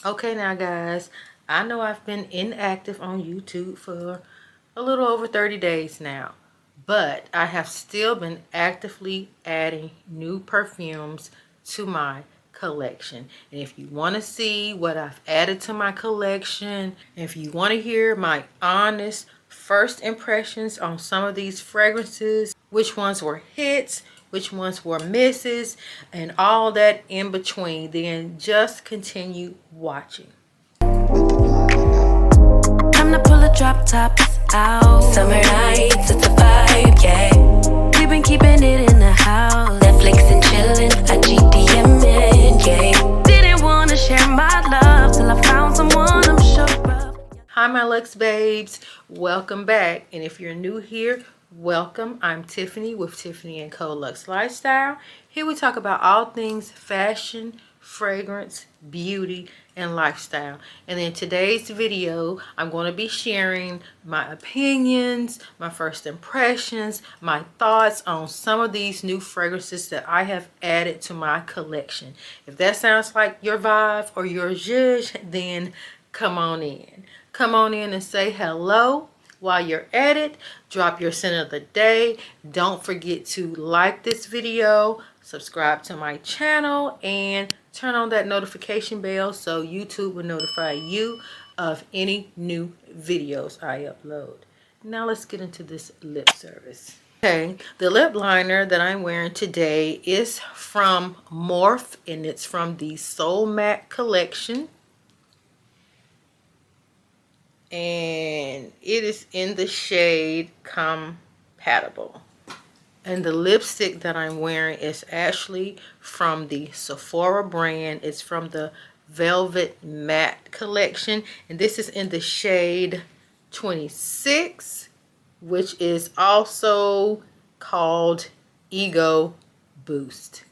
Okay, now guys, I know I've been inactive on YouTube for a little over 30 days now, but I have still been actively adding new perfumes to my collection. And if you want to see what I've added to my collection, and if you want to hear my honest first impressions on some of these fragrances, which ones were hits, which ones were misses, and all that in between, then just continue watching. Time to pull a drop top out. Summer nights, it's a vibe, yeah. We've been keeping it in the house. Netflix and chillin', I GDM'in', yeah. Didn't wanna share my love till I found someone I'm sure of. Hi my Luxe babes, welcome back. And if you're new here, welcome. I'm Tiffany with Tiffany & Co. Luxe Lifestyle. Here we talk about all things fashion, fragrance, beauty, and lifestyle. And in today's video, I'm going to be sharing my opinions, my first impressions, my thoughts on some of these new fragrances that I have added to my collection. If that sounds like your vibe or your zhuzh, then come on in. Come on in and say hello. While you're at it, drop your scent of the day. Don't forget to like this video, subscribe to my channel, and turn on that notification bell so YouTube will notify you of any new videos I upload. Now let's get into this lip service. Okay, the lip liner that I'm wearing today is from Morphe, and it's from the Soul Matte collection. And it is in the shade Compatible. And the lipstick that I'm wearing is actually from the Sephora brand. It's from the Velvet Matte collection, and this is in the shade 26, which is also called Ego Boost.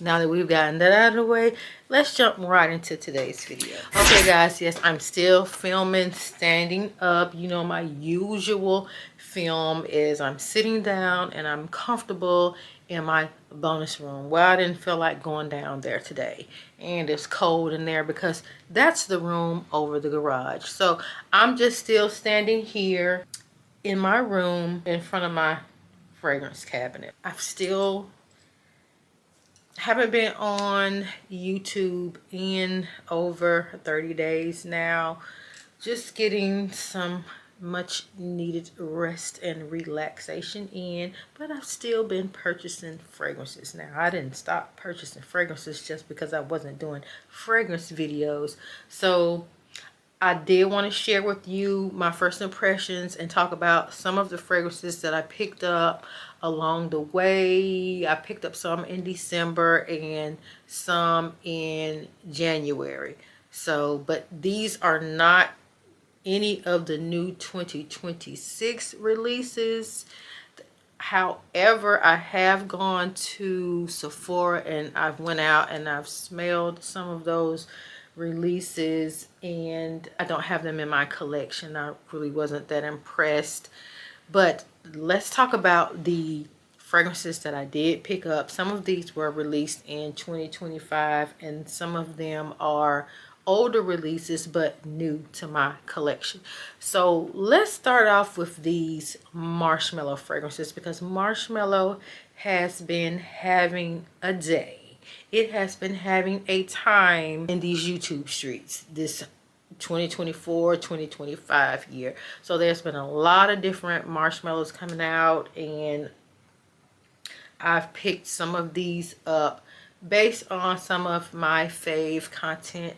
Now that we've gotten that out of the way, let's jump right into today's video. Okay guys, yes, I'm still filming standing up. You know, my usual film is I'm sitting down and I'm comfortable in my bonus room. Well, I didn't feel like going down there today, and it's cold in there because that's the room over the garage. So I'm just still standing here in my room in front of my fragrance cabinet. I've still haven't been on YouTube in over 30 days now. Just getting some much needed rest and relaxation in, but I've still been purchasing fragrances. Now, I didn't stop purchasing fragrances just because I wasn't doing fragrance videos. So I did want to share with you my first impressions and talk about some of the fragrances that I picked up along the way. I picked up some in December and some in January. So, but these are not any of the new 2026 releases. However, I have gone to Sephora and I've went out and I've smelled some of those releases, and I don't have them in my collection. I really wasn't that impressed. But let's talk about the fragrances that I did pick up. Some of these were released in 2025 and some of them are older releases but new to my collection. So let's start off with these Marshmallow fragrances, because Marshmallow has been having a day. It has been having a time in these YouTube streets this 2024-2025 year. So there's been a lot of different marshmallows coming out, and I've picked some of these up based on some of my fave content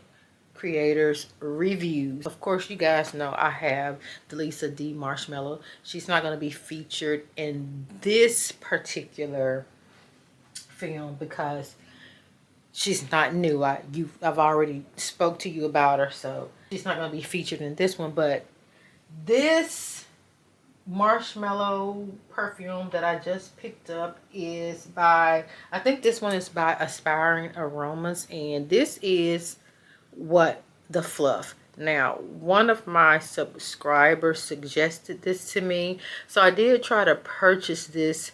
creators reviews. Of course, you guys know I have Delisa D Marshmallow. She's not going to be featured in this particular film because she's not new. I've already spoke to you about her, so she's not going to be featured in this one. But this marshmallow perfume that I just picked up is by, I think this one is by Aspiring Aromas, and this is What the Fluff. Now, one of my subscribers suggested this to me, so I did try to purchase this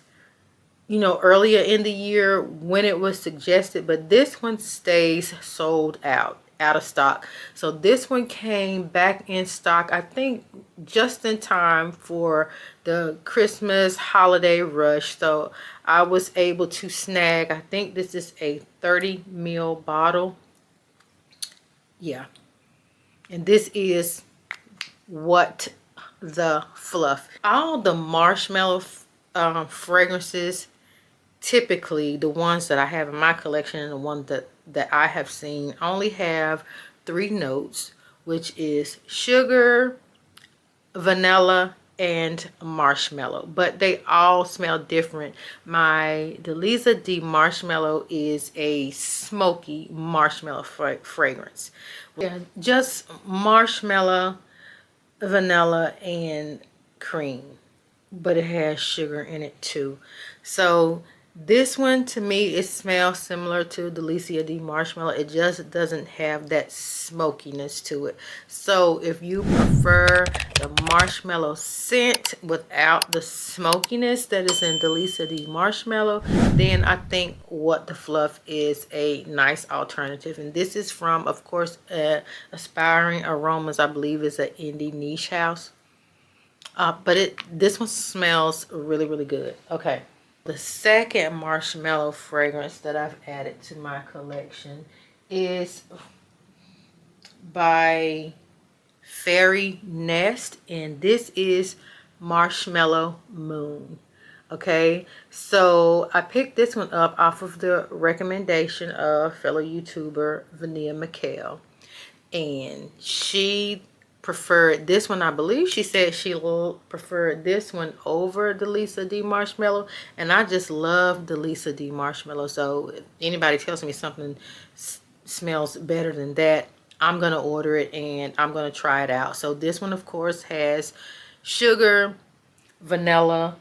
you know, earlier in the year when it was suggested, but this one stays sold out of stock. So this one came back in stock, I think just in time for the Christmas holiday rush. So I was able to snag, I think this is a 30 ml bottle. Yeah. And this is What the Fluff. All the marshmallow fragrances, typically the ones that I have in my collection and the ones that I have seen, only have 3 notes, which is sugar, vanilla, and marshmallow, but they all smell different. My Delisa D Marshmallow is a smoky marshmallow fragrance. Yeah, just marshmallow, vanilla, and cream, but it has sugar in it too. So this one, to me, it smells similar to Delisa D Marshmallow. It just doesn't have that smokiness to it. So if you prefer the marshmallow scent without the smokiness that is in Delisa D Marshmallow, then I think What the Fluff is a nice alternative. And this is from, of course, Aspiring Aromas. I believe is an indie niche house. But this one smells really, really good. Okay. The second marshmallow fragrance that I've added to my collection is by Fairy Nest, and this is Marshmallow Moon. Okay, so I picked this one up off of the recommendation of fellow YouTuber Vania McHale, and she preferred this one. I believe she said she preferred this one over Delisa D Marshmallow, and I just love Delisa D Marshmallow. So if anybody tells me something smells better than that, I'm gonna order it and I'm gonna try it out. So this one, of course, has sugar, vanilla,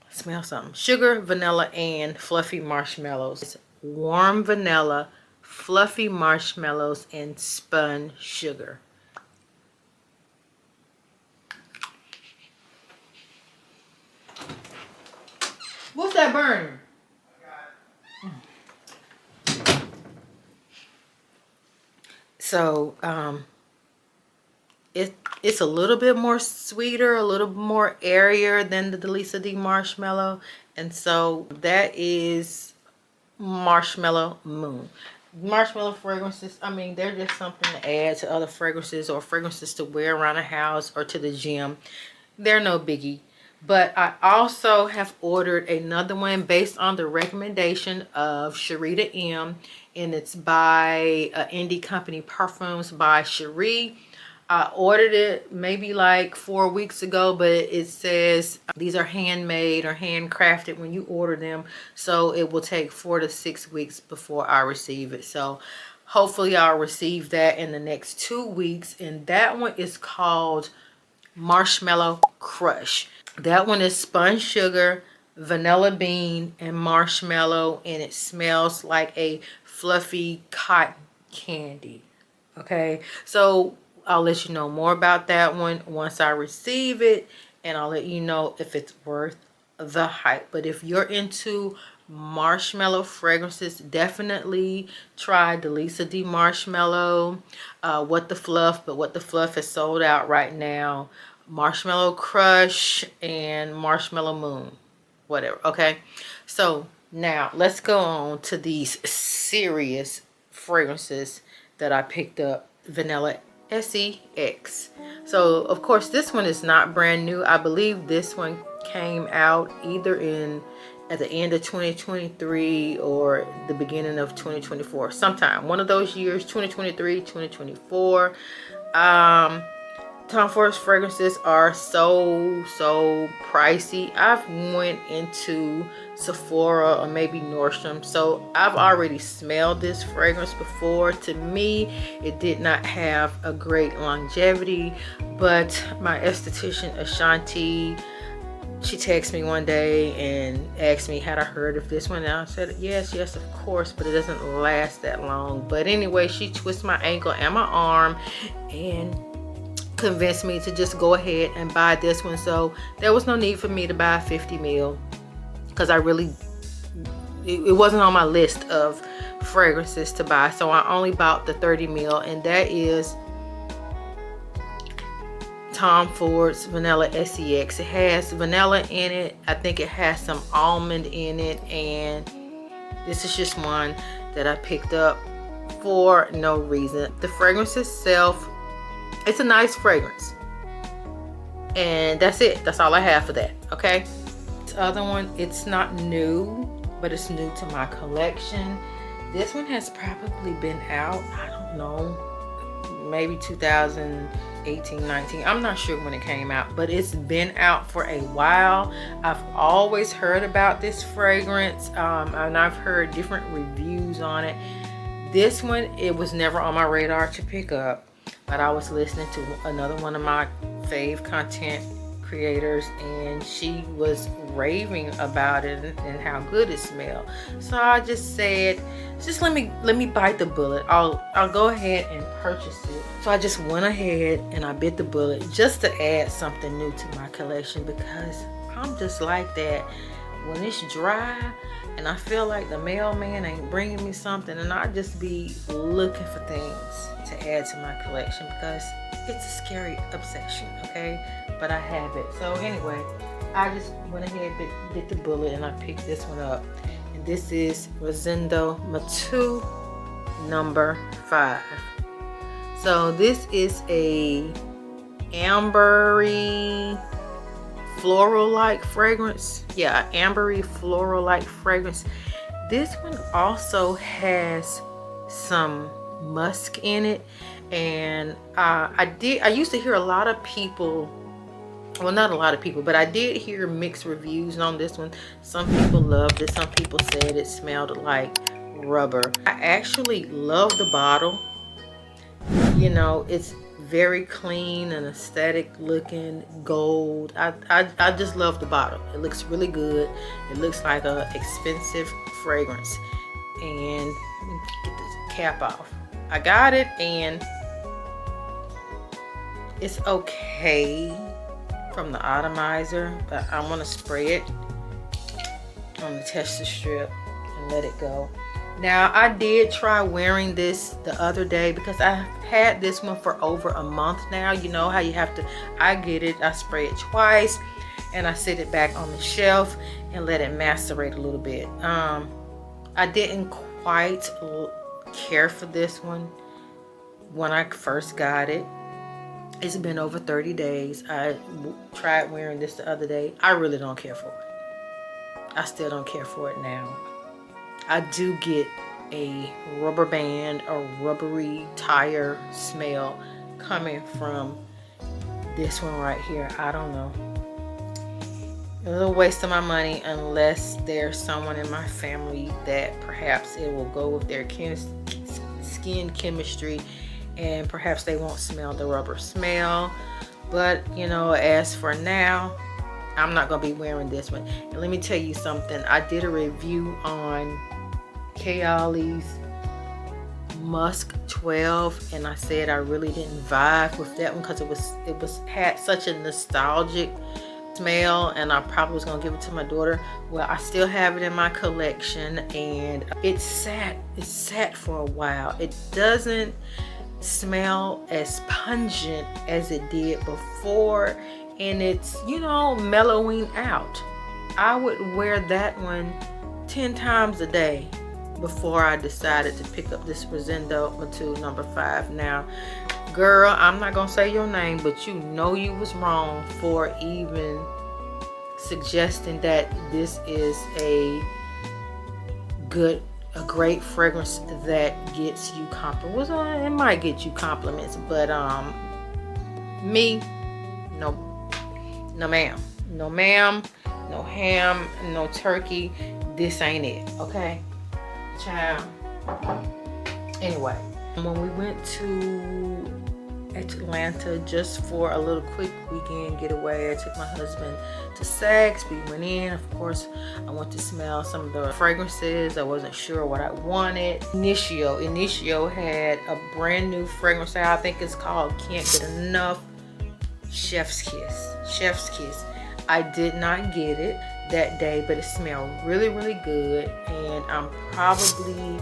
smell something, sugar, vanilla, and fluffy marshmallows. It's warm vanilla, fluffy marshmallows, and spun sugar. What's that burning? So it's a little bit more sweeter, a little more airier than the Delisa D Marshmallow, and so that is Marshmallow Moon. Marshmallow fragrances, I mean, they're just something to add to other fragrances or fragrances to wear around the house or to the gym. They're no biggie. But I also have ordered another one based on the recommendation of Sharita M. And it's by indie company Perfumes by Cherie. I ordered it maybe like 4 weeks ago, but it says these are handmade or handcrafted when you order them. So it will take 4 to 6 weeks before I receive it. So hopefully I'll receive that in the next 2 weeks. And that one is called Marshmallow Crush. That one is spun sugar, vanilla bean, and marshmallow, and it smells like a fluffy cotton candy. Okay, so I'll let you know more about that one once I receive it, and I'll let you know if it's worth the hype. But if you're into marshmallow fragrances, definitely try Delisa D Marshmallow, What the Fluff, but What the Fluff is sold out right now. Marshmallow Crush and Marshmallow Moon, whatever. Okay, so now let's go on to these serious fragrances that I picked up. Vanilla SEX. So of course this one is not brand new. I believe this one came out either at the end of 2023 or the beginning of 2024, sometime one of those years, 2023, 2024. Tom Ford's fragrances are so pricey. I've went into Sephora or maybe Nordstrom, so I've already smelled this fragrance before. To me, it did not have a great longevity, but my esthetician Ashanti, she texted me one day and asked me had I heard of this one, and I said yes, of course, but it doesn't last that long. But anyway, she twisted my ankle and my arm and convinced me to just go ahead and buy this one. So there was no need for me to buy 50 ml. because it wasn't on my list of fragrances to buy. So I only bought the 30 ml, and that is Tom Ford's Vanilla SEX. It has vanilla in it. I think it has some almond in it, and this is just one that I picked up for no reason. The fragrance itself, it's a nice fragrance, and that's it. That's all I have for that. Okay, this other one, it's not new, but it's new to my collection. This one has probably been out, I don't know, maybe 2018, 19. I'm not sure when it came out, but it's been out for a while. I've always heard about this fragrance, and I've heard different reviews on it. This one, it was never on my radar to pick up, but I was listening to another one of my fave content creators, and she was raving about it and how good it smelled. So I just said, just let me bite the bullet. I'll go ahead and purchase it. So I just went ahead and I bit the bullet just to add something new to my collection, because I'm just like that. When it's dry and I feel like the mailman ain't bringing me something, and I just be looking for things to add to my collection, because it's a scary obsession, okay? But I have it. So anyway, I just went ahead and bit the bullet, and I picked this one up. And this is Rosendo Mateu number 5. So this is a ambery floral-like fragrance. Yeah, ambery floral-like fragrance. This one also has some musk in it, and I used to hear a lot of people, well, not a lot of people, but I did hear mixed reviews on this one. Some people loved it, some people said it smelled like rubber. I actually love the bottle. You know, it's very clean and aesthetic looking gold. I just love the bottle. It looks really good. It looks like a expensive fragrance. And let me get this cap off. I got it, and it's okay from the atomizer, but I want to spray it on the tester strip and let it go. Now, I did try wearing this the other day, because I've had this one for over a month now. You know how you have to, I get it, I spray it twice, and I sit it back on the shelf and let it macerate a little bit. I didn't quite care for this one when I first got it. It's been over 30 days. I tried wearing this the other day. I really don't care for it. I still don't care for it now. I do get a rubber band or rubbery tire smell coming from this one right here. I don't know. It was a waste of my money, unless there's someone in my family that perhaps it will go with their skin chemistry, and perhaps they won't smell the rubber smell. But you know, as for now, I'm not gonna be wearing this one. And let me tell you something, I did a review on Kayali's Musk 12, and I said I really didn't vibe with that one, because it had such a nostalgic smell, and I probably was gonna give it to my daughter. Well, I still have it in my collection, and it sat for a while. It doesn't smell as pungent as it did before, and it's, you know, mellowing out. I would wear that one 10 times a day before I decided to pick up this Rosendo Mateu number 5. Now, girl, I'm not gonna say your name, but you know you was wrong for even suggesting that this is a great fragrance that gets you compliments. Well, it might get you compliments, but me, no ma'am, no ma'am, no ham, no turkey. This ain't it, okay, child. Anyway, when we went to Atlanta just for a little quick weekend getaway, I took my husband to Saks. We went in, of course, I went to smell some of the fragrances. I wasn't sure what I wanted. Initio had a brand new fragrance out. I think it's called Can't Get Enough. Chef's Kiss. I did not get it. that day, but it smelled really, really good, and I'm probably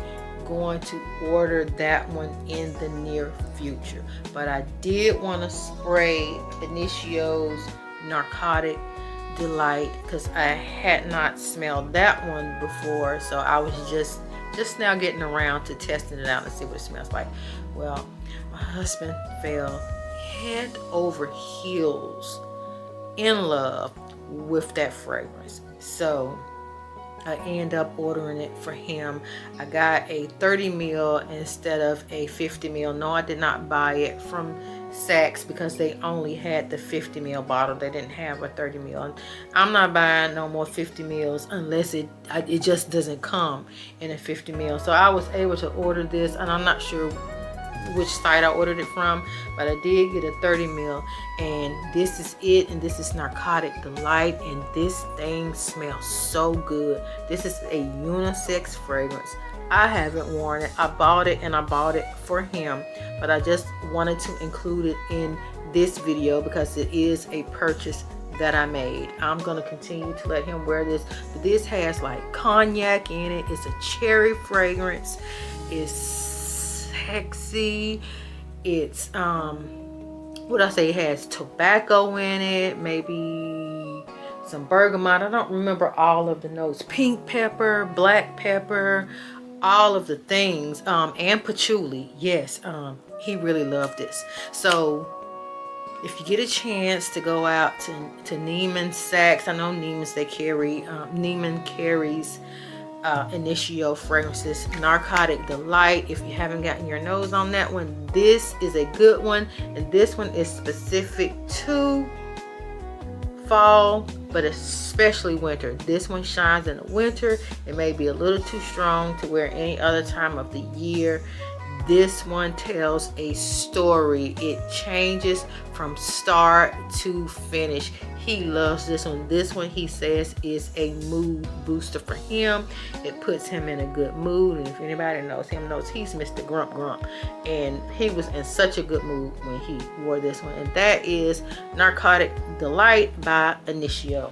going to order that one in the near future. But I did want to spray Initio's Narcotic Delight because I had not smelled that one before, so I was just now getting around to testing it out and see what it smells like. Well, my husband fell head over heels in love with that fragrance, so I end up ordering it for him. I got a 30 ml instead of a 50 ml. No, I did not buy it from Saks because they only had the 50 ml bottle. They didn't have a 30 ml. I'm not buying no more 50 mls unless it just doesn't come in a 50 ml. So I was able to order this, and I'm not sure which site I ordered it from, but I did get a 30 ml, and this is it, and this is Narcotic Delight, and this thing smells so good. This is a unisex fragrance. I haven't worn it. I bought it, and I bought it for him, but I just wanted to include it in this video because it is a purchase that I made. I'm gonna continue to let him wear this, but this has like cognac in it. It's a cherry fragrance. It's sexy. It's what I say, it has tobacco in it, maybe some bergamot. I don't remember all of the notes. Pink pepper, black pepper, all of the things, and patchouli. Yes, he really loved this. So if you get a chance to go out to Neiman Saks, I know Neiman's, they carry Neiman carries Initio fragrances, Narcotic Delight. If you haven't gotten your nose on that one, this is a good one, and this one is specific to fall, but especially winter. This one shines in the winter. It may be a little too strong to wear any other time of the year. This one tells a story. It changes from start to finish. He loves this one. This one, he says, is a mood booster for him. It puts him in a good mood. And if anybody knows him, knows he's Mr. Grump Grump. And he was in such a good mood when he wore this one. And that is Narcotic Delight by Initio.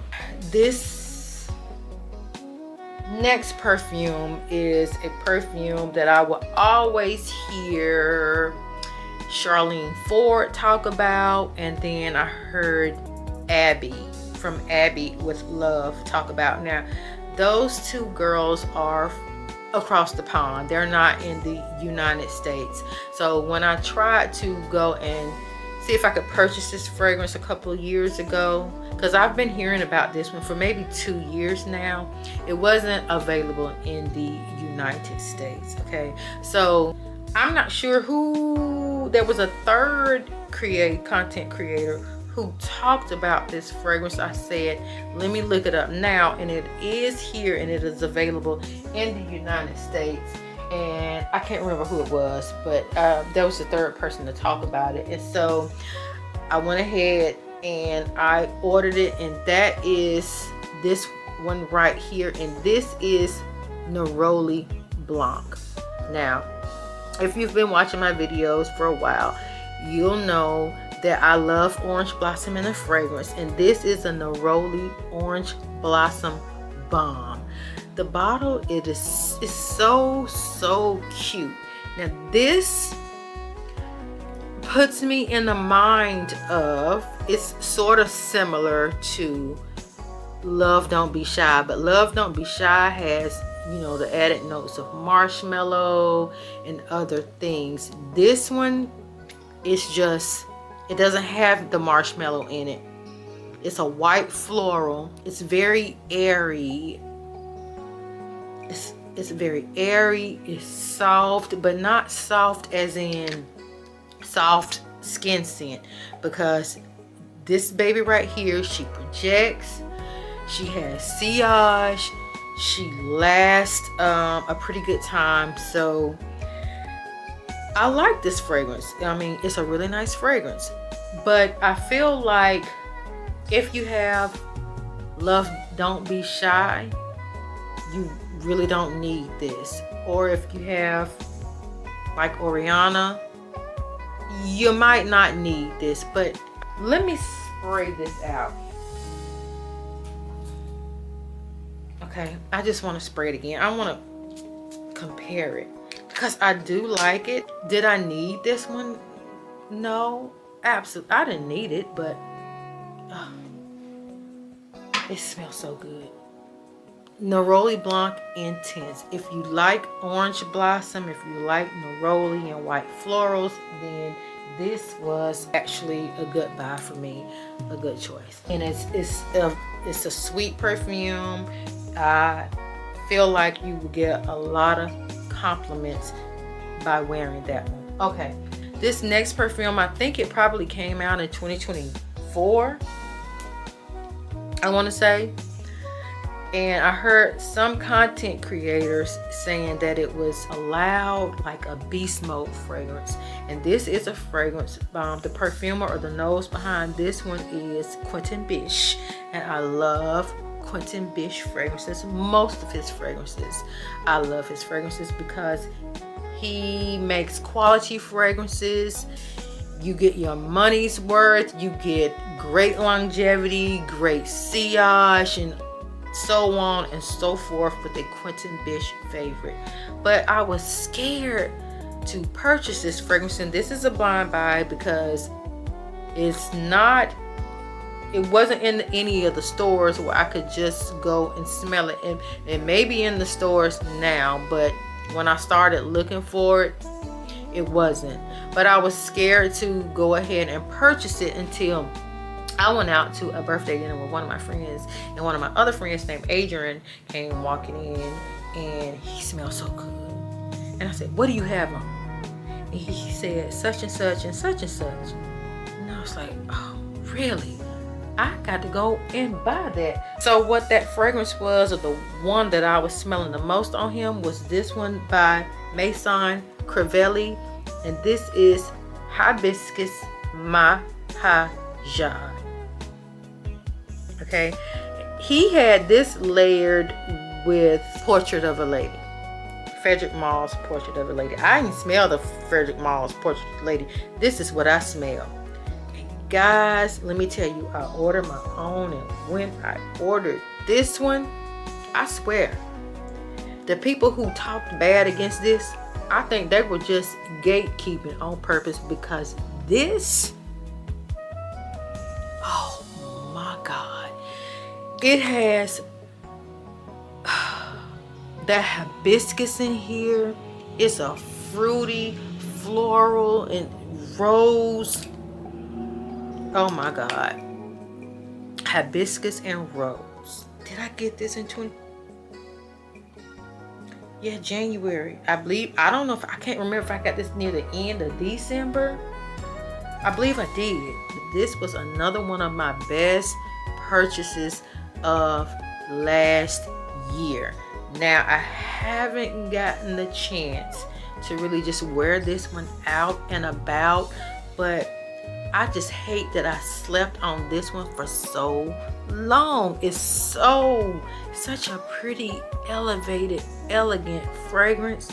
This next perfume is a perfume that I will always hear Charlene Ford talk about, and then I heard Abby from Abby with Love talk about. Now, those two girls are across the pond. They're not in the United States. So when I tried to go and see if I could purchase this fragrance a couple of years ago, because I've been hearing about this one for maybe 2 years now, it wasn't available in the United States. Okay, so I'm not sure who. There was a third content creator who talked about this fragrance. I said, let me look it up now, and it is here, and it is available in the United States. And I can't remember who it was, but there was the third person to talk about it. And so I went ahead and I ordered it, and that is this one right here, and this is Neroli Blanc. Now, if you've been watching my videos for a while, you'll know that I love orange blossom in a fragrance, and this is a Neroli orange blossom bomb. The bottle, it is so cute. Now this puts me in the mind of, it's sort of similar to Love Don't Be Shy, but Love Don't Be Shy has, you know, the added notes of marshmallow and other things. This one is just, it doesn't have the marshmallow in it. It's a white floral. It's very airy. It's very airy. It's soft, but not soft as in soft skin scent, because this baby right here, she projects, she has sillage, she lasts a pretty good time. So I like this fragrance. I mean, it's a really nice fragrance, but I feel like if you have Love Don't Be Shy, you really don't need this. Or if you have like Oriana, you might not need this. But let me spray this out. Okay, I just want to spray it again. I want to compare it because I do like it. Did I need this one? No, absolutely. I didn't need it, but it smells so good. Neroli Blanc Intense. If you like orange blossom, if you like neroli and white florals, then this was actually a good buy for me, a good choice. And it's a sweet perfume. I feel like you will get a lot of compliments by wearing that one. Okay, this next perfume, I think it probably came out in 2024, I want to say. And I heard some content creators saying that it was a loud, like a beast mode fragrance. And this is a fragrance, the perfumer or the nose behind this one is Quentin Bish. And I love Quentin Bish fragrances, most of his fragrances. I love his fragrances because he makes quality fragrances. You get your money's worth. You get great longevity, great sillage, and so on and so forth with a Quentin Bish favorite. But I was scared to purchase this fragrance, and this is a blind buy because it wasn't in any of the stores where I could just go and smell it. And it may be in the stores now, but when I started looking for it, it wasn't. But I was scared to go ahead and purchase it until I went out to a birthday dinner with one of my friends, and one of my other friends named Adrian came walking in, and he smelled so good. And I said, "What do you have on?" And he said, "Such and such and such and such." And I was like, "Oh, really? I got to go and buy that." So what that fragrance was, or the one that I was smelling the most on him, was this one by Maison Crivelli, and this is Hibiscus Mahajad. Okay, he had this layered with Portrait of a Lady, Frederic Maule's Portrait of a Lady. I didn't smell the Frederic Maule's Portrait of a Lady. This is what I smell. And guys, let me tell you, I ordered my own, and when I ordered this one, I swear, the people who talked bad against this, I think they were just gatekeeping on purpose, because this, oh my God. It has that hibiscus in here. It's a fruity, floral, and rose. Oh my God. Hibiscus and rose. Did I get this in January? I believe. I don't know if I can't remember if I got this near the end of December. I believe I did. This was another one of my best purchases of last year. Now, I haven't gotten the chance to really just wear this one out and about, but I just hate that I slept on this one for so long. It's such a pretty, elevated, elegant fragrance.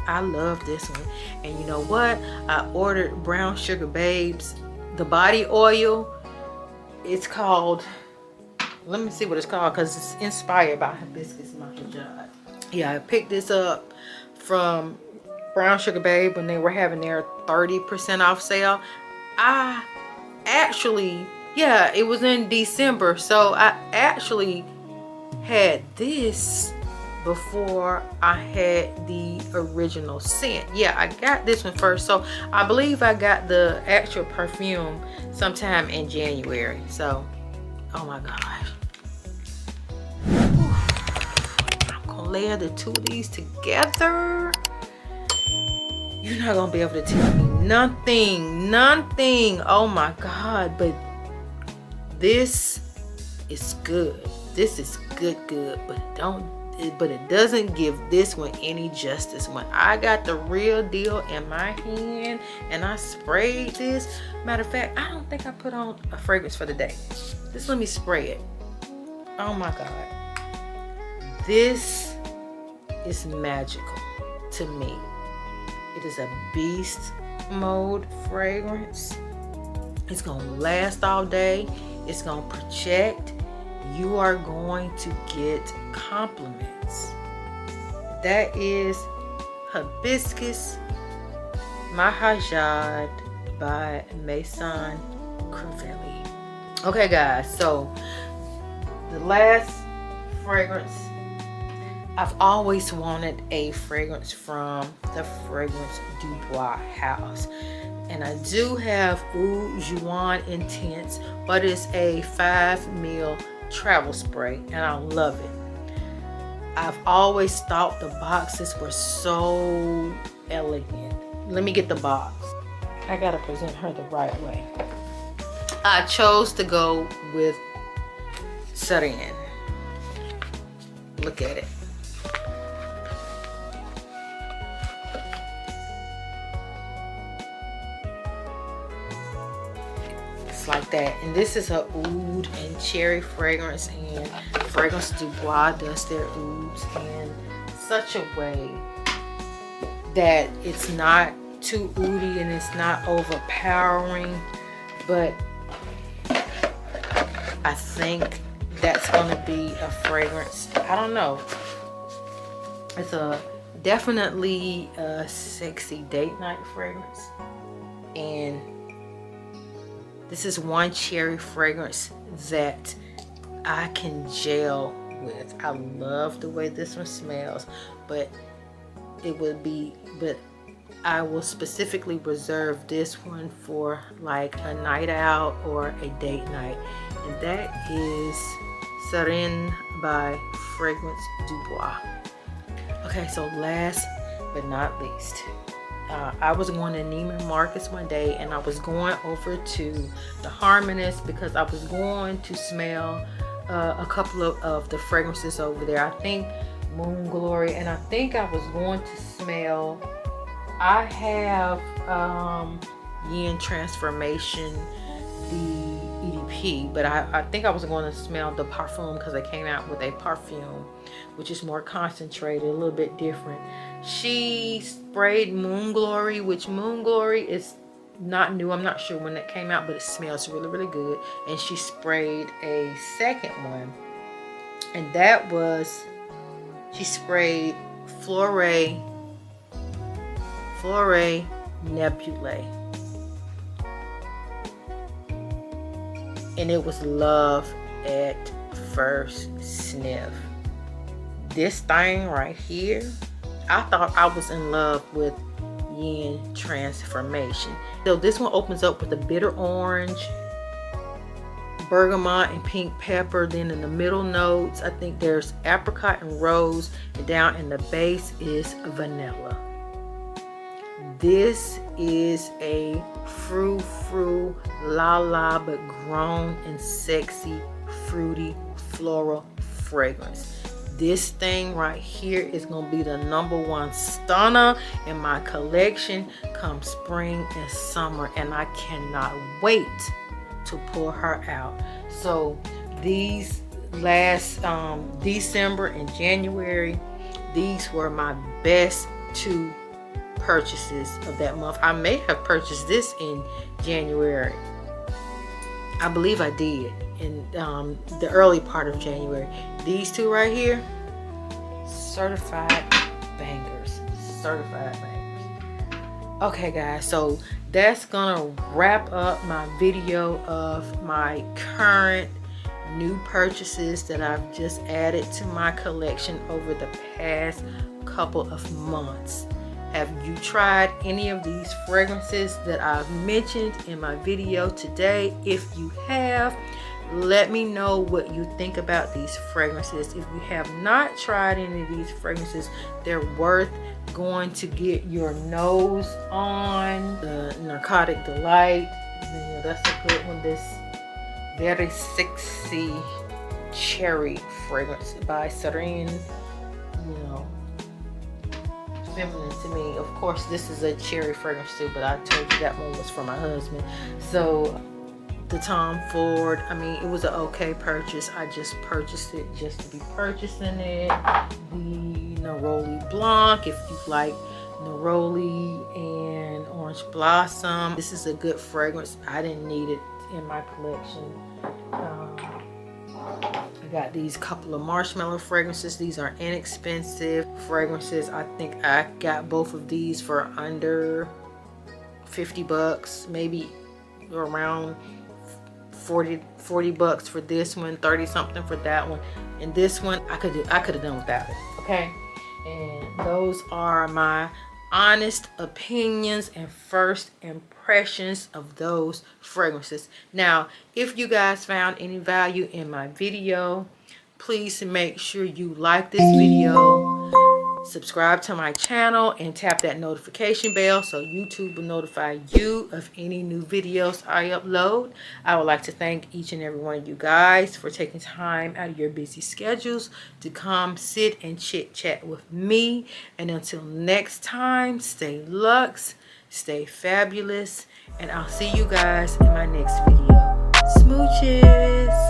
I love this one. And you know what? I ordered Brown Sugar Babes, the body oil. It's called, let me see what it's called, because it's inspired by Hibiscus Mahajad. Yeah, I picked this up from Brown Sugar Babe when they were having their 30% off sale. I actually, yeah, it was in December, so I actually had this before I had the original scent. Yeah, I got this one first, so I believe I got the actual perfume sometime in January. So, oh my gosh. I'm gonna layer the two of these together. You're not gonna be able to tell me nothing. Oh my God, but this is good. This is good, but it doesn't give this one any justice. When I got the real deal in my hand and I sprayed this, matter of fact, I don't think I put on a fragrance for the day. Just let me spray it. Oh my God. This is magical to me. It is a beast mode fragrance. It's gonna last all day. It's gonna project. you are going to get compliments. That is Hibiscus Mahajad by Maison Crivelli. Okay guys, so the last fragrance, I've always wanted a fragrance from the Fragrance Du Bois house. And I do have Eau Juan Intense, but it's a 5 ml travel spray, and I love it. I've always thought the boxes were so elegant. Let me get the box. I gotta present her the right way. I chose to go with Siren. Look at it. Like that, and this is a oud and cherry fragrance, and Fragrance Du Bois does their ouds in such a way that it's not too oudy and it's not overpowering, but I think that's going to be a fragrance. I don't know, it's a definitely a sexy date night fragrance, and this is one cherry fragrance that I can gel with. I love the way this one smells, but I will specifically reserve this one for like a night out or a date night. And that is Siren by Fragrance Du Bois. Okay, so last but not least, I was going to Neiman Marcus one day, and I was going over to the Harmonist because I was going to smell a couple of the fragrances over there. I think Moon Glory, and I think I was going to smell, I have Yin Transformation, the EDP, but I think I was going to smell the perfume because they came out with a perfume which is more concentrated, a little bit different. She sprayed Moon Glory, which Moon Glory is not new. I'm not sure when that came out, but it smells really, really good. And she sprayed a second one, and that was, she sprayed Florae Nebulae. And it was love at first sniff. This thing right here, I thought I was in love with Yin Transformation. So this one opens up with a bitter orange, bergamot, and pink pepper. Then in the middle notes, I think there's apricot and rose, and down in the base is vanilla. This is a frou-frou, la-la, but grown and sexy, fruity, floral fragrance. This thing right here is going to be the #1 stunner in my collection come spring and summer, and I cannot wait to pull her out. So these last December and January, these were my best 2 purchases of that month. I may have purchased this in January. I believe I did in the early part of January. These 2 right here, certified bangers. Certified bangers. Okay guys, so that's gonna wrap up my video of my current new purchases that I've just added to my collection over the past couple of months. Have you tried any of these fragrances that I've mentioned in my video today? If you have, let me know what you think about these fragrances. If you have not tried any of these fragrances, they're worth going to get your nose on. The Narcotic Delight, that's a good one. This very sexy cherry fragrance by Siren, feminine to me. Of course, this is a cherry fragrance too, but I told you that one was for my husband. So the Tom Ford, I mean, it was an okay purchase. I just purchased it just to be purchasing it. The Neroli Blanc, if you like Neroli and Orange Blossom, this is a good fragrance. I didn't need it in my collection. got these couple of Marshmallow fragrances. These are inexpensive fragrances. I think I got both of these for under 50 bucks, maybe around 40 bucks for this one, 30 something for that one, and this one I could have done without it. Okay, and those are my honest opinions and first impressions of those fragrances. Now, if you guys found any value in my video, please make sure you like this video, subscribe to my channel, and tap that notification bell so YouTube will notify you of any new videos I upload. I would like to thank each and every one of you guys for taking time out of your busy schedules to come sit and chit chat with me. And until next time, stay luxe, stay fabulous, and I'll see you guys in my next video. Smooches.